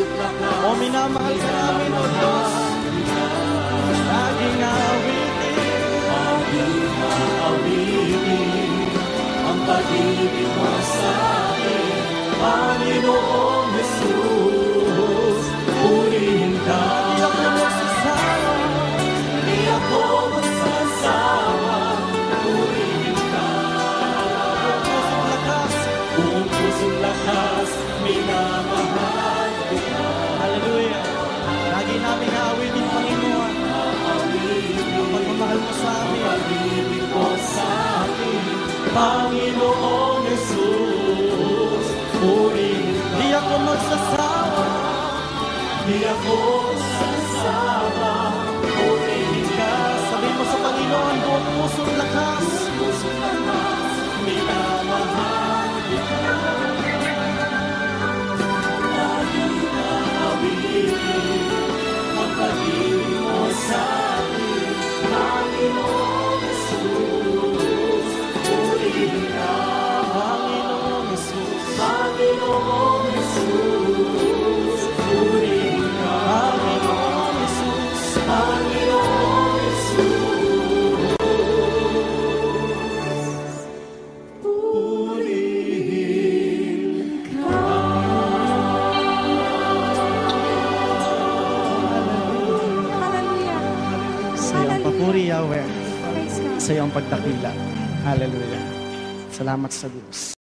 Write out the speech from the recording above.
O minamahal ka namin, O Diyos. Laging awitin ang pag-ibig mo sa akin, Panginoong Jesus. Purihin ka. Di ako magsasawa, di ako magsasawa. Purihin ka. Buong pusong lakas, minamahal kita. Hallelujah. Lagi namin aawitin, Panginoon, ang pagmamahal mo sa amin. Pag-ibig mo sa akin, Panginoong Jesus. Purihin ka. Di ako magsasawa, di ako magsasawa. Purihin ka. Sabihin mo sa Panginoon, buong pusong lakas, minamahal kita. Lagi na awitin ang pag-ibig mo sa akin, Panginoong Jesus. Purihin ka. Panginoong Jesus, Panginoong Jesus. Purihin ka. Panginoong Jesus, Panginoong Jesus. Purihin ka. Hallelujah. Sa iyong papuri, Yahweh. Praise God. Sa iyong pagdakila. Hallelujah. Salamat sa Diyos.